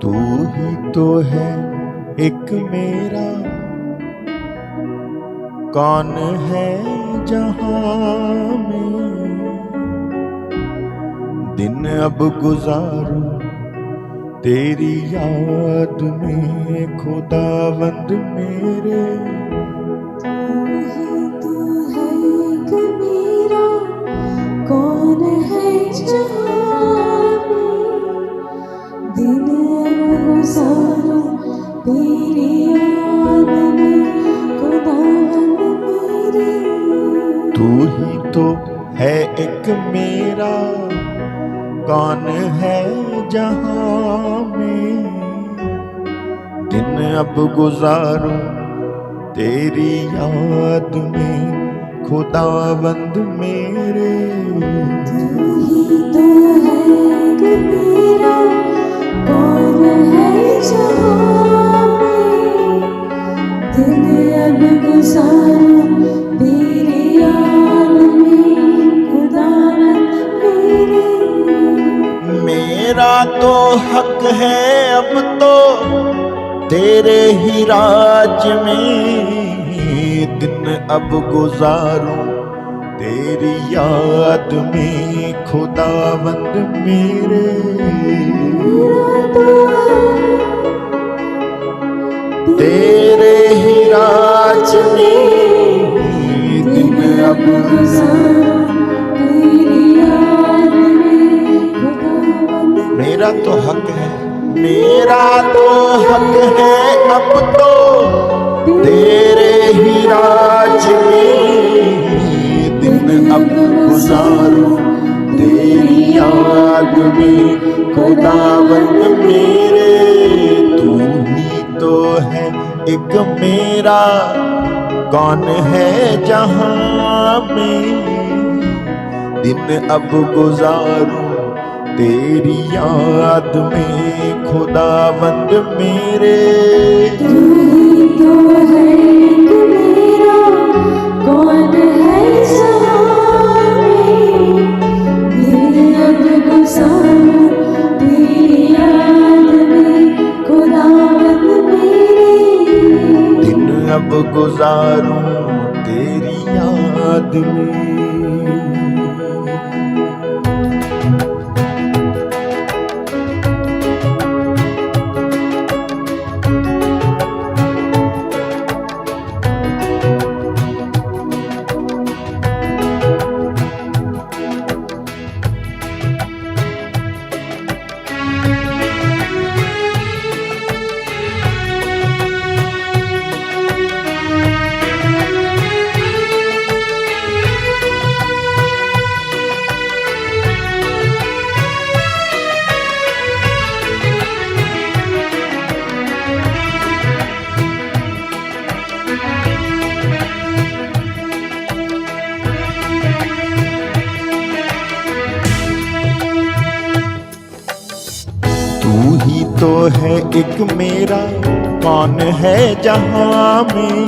तू ही तो है एक मेरा, कौन है जहां में। दिन अब गुजारूं तेरी याद में, खुदावंद मेरे। तू है एक मेरा, कौन है जहां में। दिन अब गुजारूं तेरी याद में, खुदावंद मेरे। तू ही तो है एक मेरा, कौन है जहां में। दिन अब गुजारूं तेरी याद में, खुदावंद मेरे। तू ही तो है एक मेरा, कौन है जहां में। दिन अब गुजारूं तेरी याद में, खुदावंद मेरे। मेरा तो हक है अब तो तेरे ही राज में। दिन अब गुजारूं तेरी याद में, खुदावंद मेरे। मेरा तो तेरे ही राज में, दिन अब गुजारूं तेरी याद में, खुदावंद मेरा तो हक है, मेरा तो हक है अब तो तेरे ही राज में। दिन अब गुजारूं तेरी याद में, खुदावंद मेरे। तू ही तो है एक मेरा, कौन है जहां में। दिन अब गुजारूं तेरी याद में, खुदावंद मेरे। तू ही तो है एक मेरा, कौन है जहां में। दिन अब गुजारूं तेरी याद में, खुदावंद मेरे। दिन अब गुजारूं तेरी याद में। तू ही तो है एक मेरा, कौन है जहां में।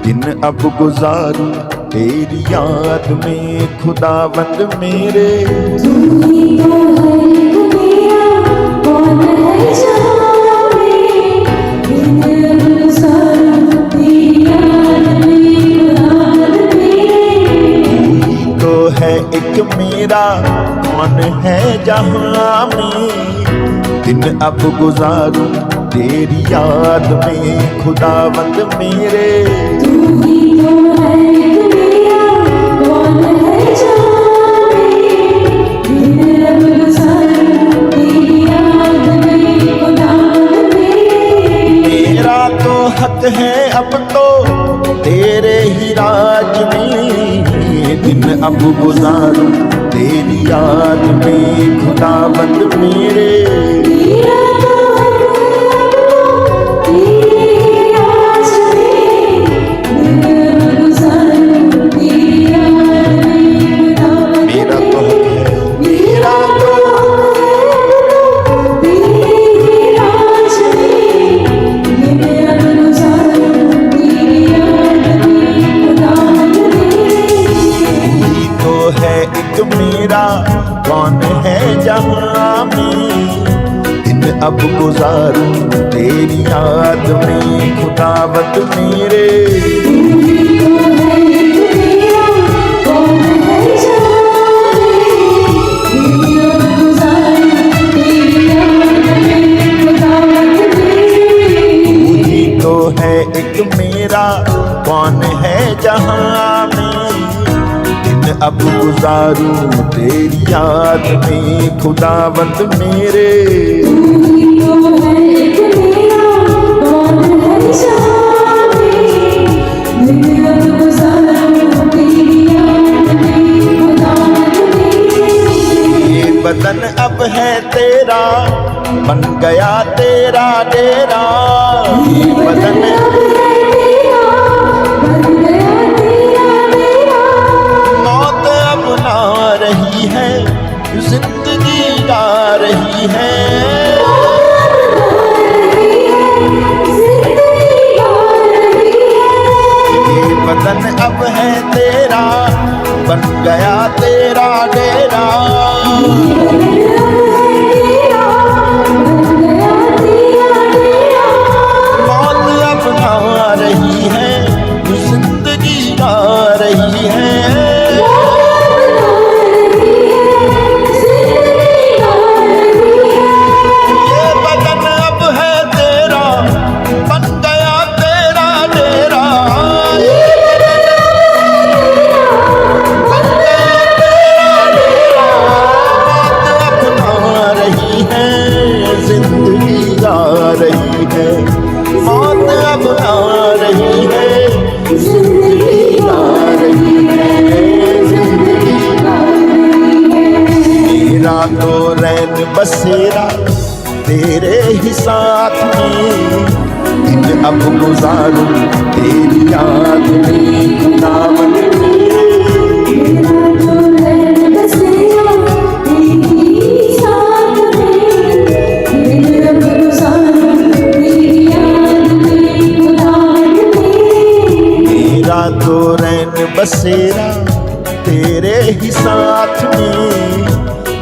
दिन अब गुजारूं तेरी याद में, खुदावंद मेरे। तू ही तो है एक मेरा, कौन है जहां में। दिन अब गुजारूं तेरी याद में, खुदावंद मेरे। तू ही तो है एक मेरा, कौन है जहां में। दिन अब गुजारूं तेरी याद में, खुदावंद मेरे। तू ही तो है एक मेरा, कौन है जहां में। दिन अब गुजारूं तेरी याद में, खुदावंद मेरे। मेरा तो हक है अब तो तेरे ही राज में। दिन अब गुजारूं तेरी याद में, खुदावंद मेरे। मेरा तो हक है अब तो तेरी राज में। दिन अब गुजारूं तेरी याद में, खुदावंद मेरा तो हक है, मेरा तो हक है अब तो तेरी राज में। दिन अब गुजारूं तेरी याद में, खुदावंद मेरे। तू ही तो है एक मेरा, कौन है जहाँ में दिन अब गुजारूं तेरी याद में खुदावत मेरे। है एक मेरा कौन है जहाँ में दिन अब गुजारूं तेरी याद में खुदावंद मेरे। ये बदन अब है तेरा बन गया तेरा डेरा। ये बदन मौत अब ना रही है जिंदगी आ रही है। ये बदन अब है तेरा बन गया तेरा डेरा। रही है जिंदगी आ रही है। ये बदन अब है तेरा बन गया तेरा डेरा। बन गया तेरा डेरा। बात अब आ रही है जिंदगी आ रही है। मौत अब आ रही है जिंदगी आ रही है। जिंदगी आ रही है। मेरा तो रैन बसेरा तेरे ही साथ में दिन अब गुजारूं तेरी याद में खुदावंद मेरे। तो रैन बसेरा तेरे ही साथ में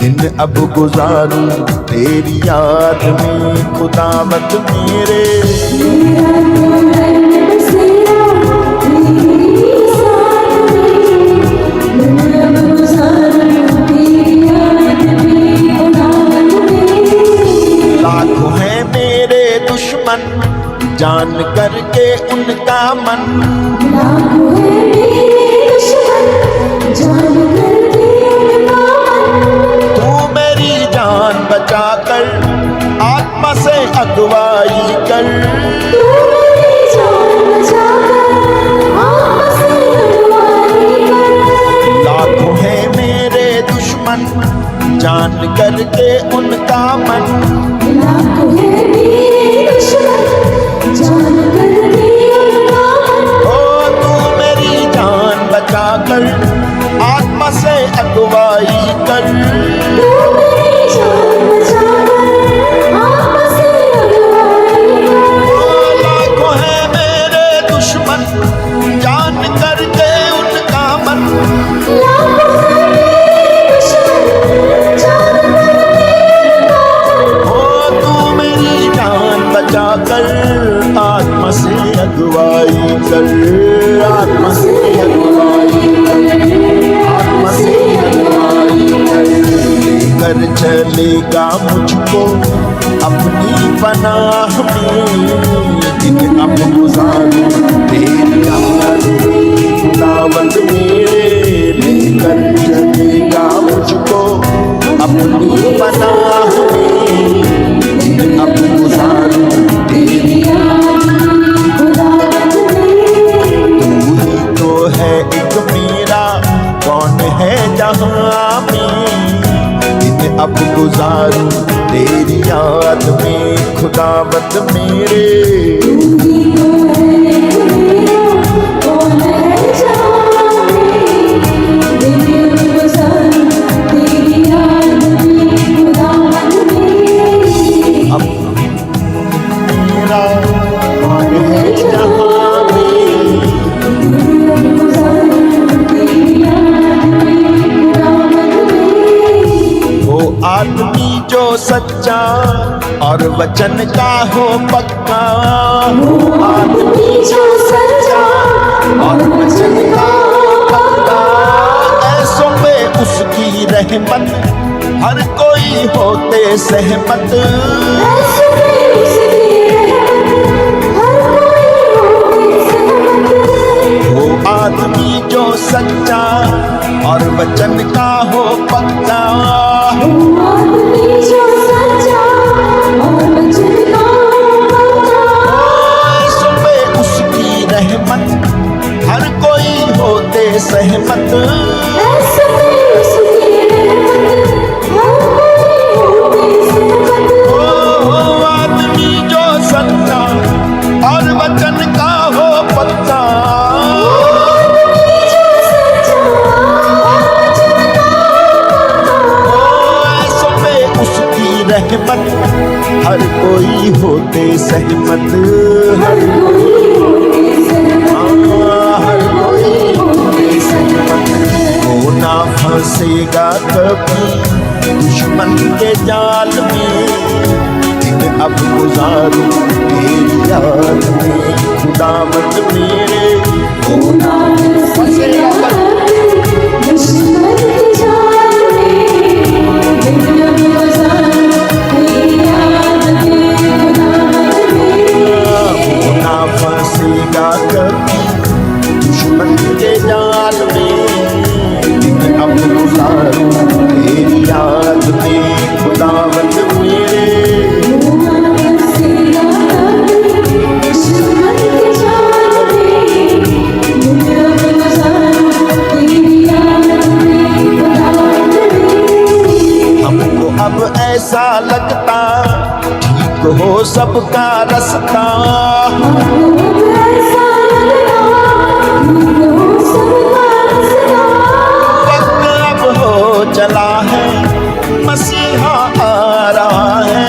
दिन अब गुजारूं तेरी याद में खुदावत मेरे। लाखों हैं मेरे दुश्मन जान करके उनका मन। तू मेरी जान बचाकर आत्मा से अगुवाई कर। लाखों हैं मेरे दुश्मन जान करके उनका मन। कर आत्मा से अगुवाई कर। लाखों है मेरे दुश्मन जान करके उनका मन। तू मेरी जान बचा कर आत्मा से अगुवाई कर। आत्मा से अगुवाई आत्मा से अगुवाई कर चलेगा मुझको अपनी पनाह में दिन अब गुजारूं तेरी याद में खुदावंद मेरे। लेकर चलेगा मुझको अपनी पनाह में दिन अब गुजारूं तेरी याद में खुदावंद मेरे। तू ही तो है एक मेरा कौन है जहाँ में दिन अब गुजारूं तेरी याद में खुदावत मेरे। अब मेरा कौन है जहाँ में आदमी जो सच्चा और वचन का हो पक्का, आदमी जो सच्चा और वचन का हो पक्का, ऐसों पे उसकी रहमत हर कोई होते सहमत। ऐसे में उसकी रहमत हर कोई होते सहमत। वो आदमी जो सच्चा और वचन का हो पक्का, आदमी जो सच्चा और वचन का हो पक्का, ऐसों पे उसकी रहमत हर कोई होते सहमत। ऐसे में उसकी रहमत हर कोई होते सहमत। ओ आदमी जो सच्चा और वचन का हो पक्का, आदमी जो सच्चा और वचन का हो पक्का, ऐसों में उसकी रहमत हर कोई होते सहमत। हर कोई होते सहमत। हर कोई होते सहमत। वो ना फंसेगा कभी दुश्मन के जाल में, दिन अब गुजारूं तेरी याद में खुदावंद मेरे। वो ना फंसेगा कभी दुश्मन के जाल में, दिन अब गुजारूं तेरी याद में खुदावंद मेरे। वो ना फंसेगा कभी दुश्मन के जाल में, दिन अब गुजारूं तेरी याद में खुदावंद मेरे। दुश्मन के जाल में, दिन अब गुजारूं तेरी याद में खुदावंद मेरे। हमको अब ऐसा लगता ठीक हो सबका रास्ता, ऐसा लगता ठीक हो सबका रास्ता। वक्त अब हो चला है मसीहा आ रहा है।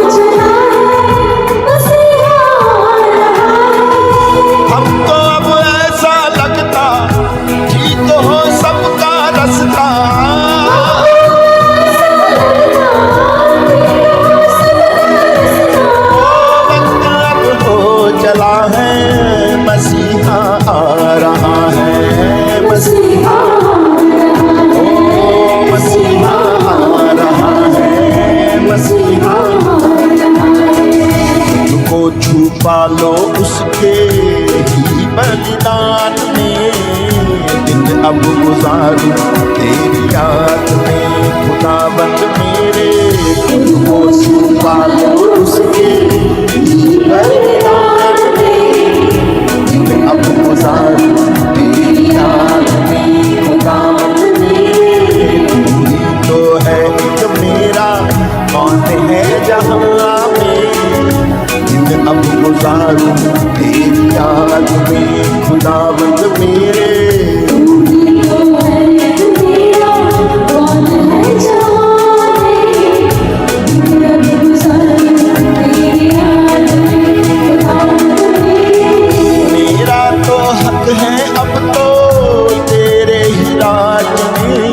चला है मसीहा आ रहा है। हमको अब ऐसा लगता ठीक हो सबका रास्ता, वक्त अब हो चला है मसीहा आ रहा है। मसीहा ओ मसीहा आ रहा है। मसीहा तुमको छुपा लो उसके ही बलिदान में, दिन अब गुजारूं तेरी याद में खुदावंद मेरे। तुमको छुपा लो उसके ही बलिदान में, दिन अब गुजारूं तेरी याद में खुदावंद मेरे। तू ही तो है एक मेरा, कौन है जहां में, दिन अब गुजारूं तेरी याद में खुदावंद मेरे। मेरा तो हक है अब तो तेरे ही राज में,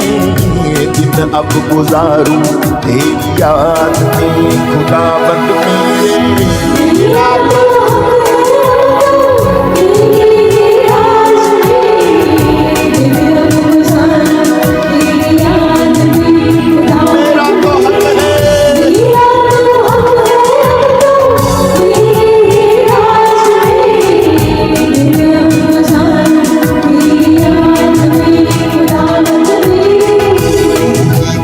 दिन अब गुजारूं तेरी याद में खुदावंद मेरे। मेरा तो मेरा तो हक है, ही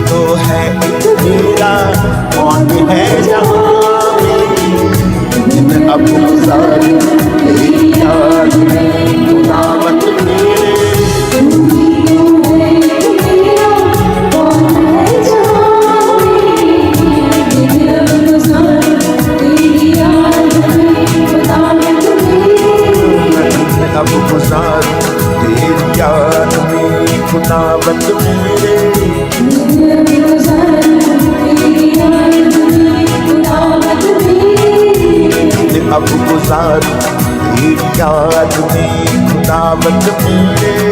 तो है एक मेरा, कौन है जहां में, दिन अब गुजारूं तेरी याद में खुदावंद मेरे। अब गुजारूं तेरी याद में खुदावंद मेरे। अब गुजारूं तेरी याद में खुदावंद मेरे।